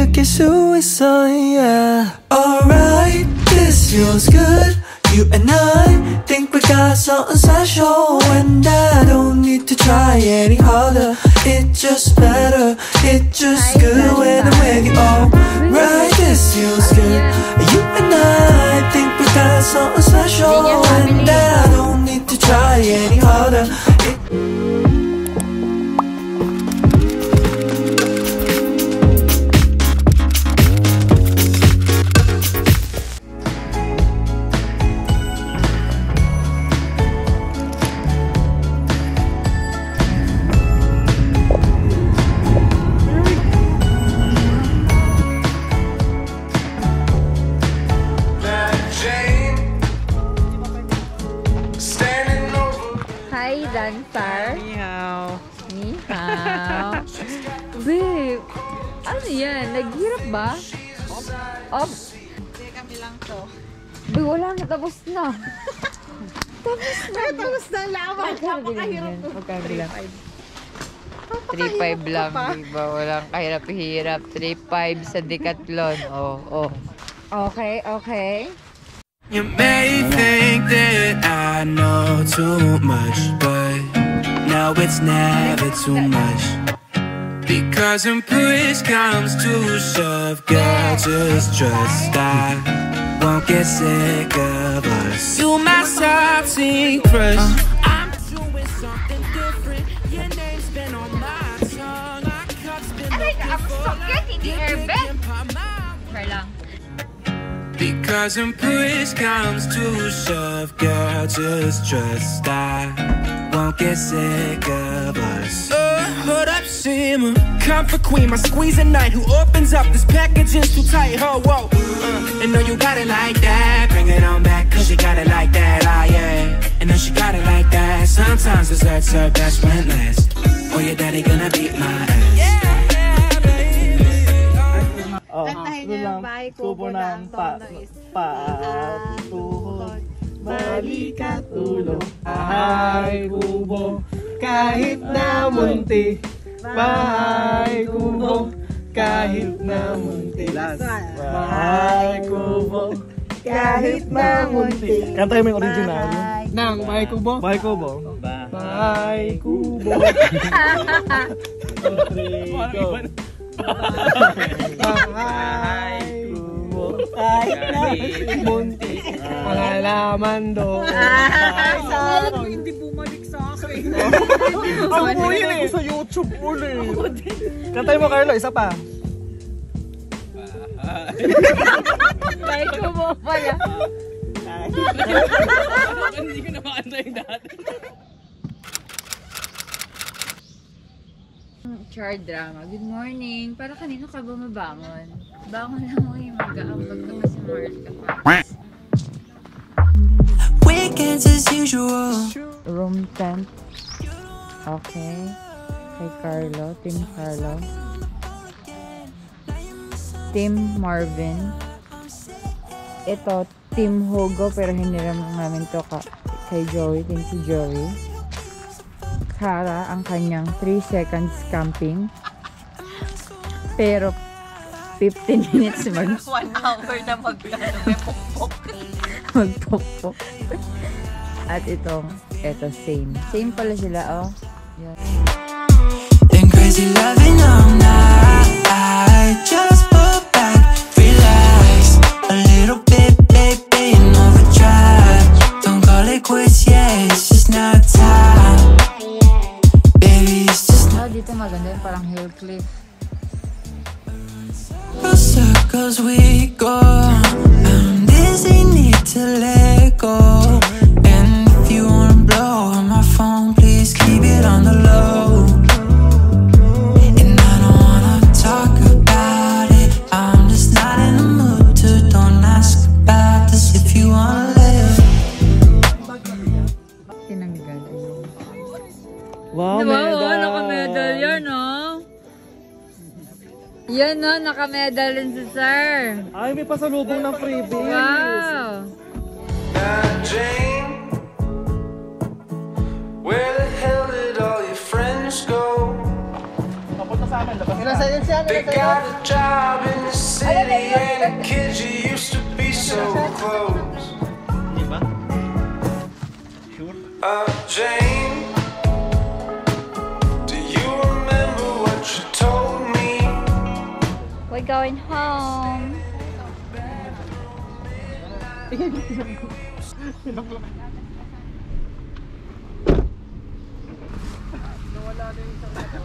이렇게 수 있어, yeah. Alright, this feels good. You and I think we got something special, and I don't need to try any harder. It's just better, it's just good when I'm with you. Alright, this feels good. You and I think we got something special, and I don't need to try any harder. Ni hao. Ni hao. Babe, ano yan? Naghirap ba? Op. Hindi kami lang to. Babe, wala na. Tapos na. Tapos na laban. Napakahirap to. Magkano lang? 3.5 lang, diba? Walang kahirap-hirap. 3.5 sa Decathlon. Oh. Okay, okay. You may think that I know too much, but no, it's never too much. Because when push comes to shove, girl, just trust I won't get sick of us. You my salty crush. I'm doing something different. Your name's been on my tongue. My cup's been I'm stuck in the airbed. Try lang. Because when push comes to shove, girl, just trust I won't get sick of us. Hold up, Shimmer, comfort queen, my squeeze at night. Who opens up this packaging's too tight, huh? Whoa. And know you got it like that. Bring it on back, cause you got it like that, ah yeah. And then she got it like that. Sometimes desserts are best when last. Or your daddy gonna beat my ass. Yeah. Kantahin niyo yung bahay kubo na ang tono is Patuhod, balikat ulo, bahay kubo, kahit na munti. Bahay kubo, kahit na munti. Bahay kubo, kahit na munti. Kantahin mo yung original. Nang bahay kubo? Bahay kubo. Bahay kubo. Bahay kubo, kahit na munti. Pangalaman doon. alam mo hindi bumalik sa akin. Ako po yun eh, sa YouTube ulit. Kantay mo, Carlo, isa pa. Bahay kubo pala. Hindi ko na makantay dati. Char drama. Good morning. Para kanino ka ba mabangon? Bangon lang mo yung mag-aambag ka pa si Marl ka pa. Weekends as usual. Room tent. Okay. Kay Carlo. Team Carlo. Team Marvin. Ito, Team Hugo. Pero hiniram namin to kay Joey. Team si Joey. Kara ang kanyang 3 seconds camping. Pero 15 minutes 1 hour na magpokpok. Magpokpok. At ito same. Same pala sila, oh. Yan. Been crazy loving all night. Just put back, relax a little bit, baby, and overdrive. Don't call it quits, yeah, it's just not time. Dito maganda yung parang hill cliff. Circles we go, I'm dizzy, need to let go. And if you wanna blow on my phone, please keep it on the low. And I don't wanna talk about it, I'm just not in the mood to. Don't ask about this if you wanna live. Tinanggal. Wow, diba? Naka-medal yan, oh. Yan, no? Naka-medal din si Sir. Ay, may pasalubong ng freebie. Wow. Jane, where the hell did all your friends go? Papunta sa amin. Labas na. They got a job in kid, you used to be so close. Jane, do you remember what you told me? We're going home.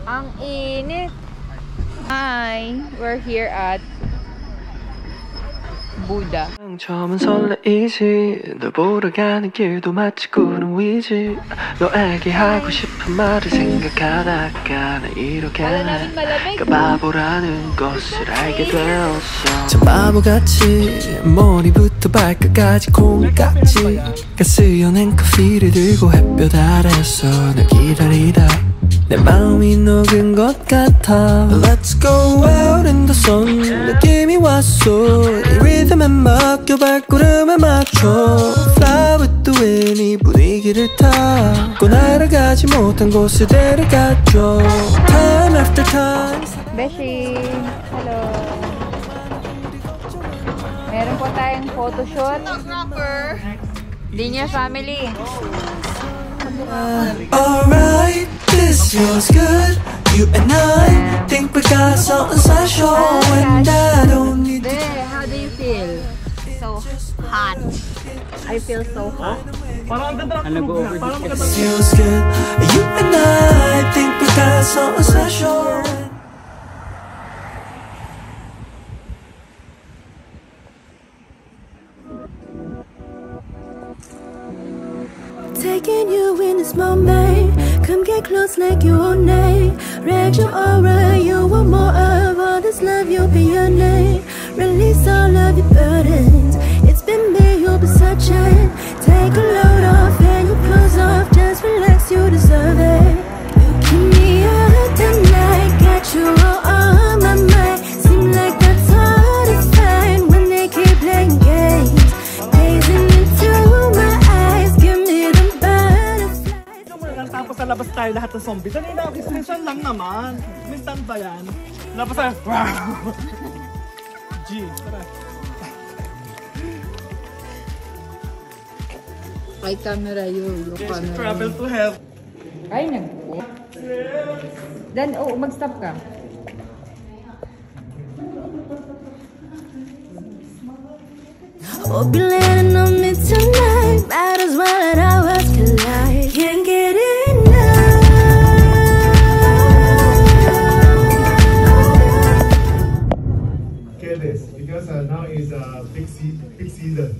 Ang init. Hi, we're here at Buddha. 처음은 설레이지 널 보러 가는 길도 마치 구름 위지 너에게 하고 싶은 말을 생각하다가 나 이렇게 그 바보라는 것을 알게 되었어 참 바보같이 머리부터 발끝까지 콩깍지 가스연한 커피를 들고 햇볕 아래서 널 기다리다 내 마음이 녹은 것 같아 Let's go out in the sun 느낌이 왔어 이 리듬에 맡겨 발걸음에 맞춰 Fly with the wind 이 분위기를 타고 날아가지 못한 곳에 데려가줘 Time after time Beshi, hello. Meron po tayong photoshoot. Linya family. Alright, this feels good. You and I think we got something special, and I don't need to. How do you feel? So hot. I feel so hot. Parang ang ganda ng tubig. Parang maganda. Feels good. You and I think we got something special. Taking you in this moment. Come get close like you own name. Read your aura, you want more of all this love, you'll be your name. Release all of your burdens. It's been me, you'll be searching. Take a load off and your clothes off. Just relax, you deserve it. You keep me up tonight. Got you all on my mind. Seem like that's hard to find when they keep playing games. Gazing into my eyes, give me the butterflies. Tapos sa labas tayo lahat ng zombie. Dali na, minsan lang naman. Minsan ba yan? Labas tayo. G, tara. Ay, camera yun. Yung camera. Travel to hell. Ay, nagpo. Dan, mag-stop ka. Hope you're landing on me tonight. Might as well let our worlds collide. Can't get enough. Get this, because now is peak season.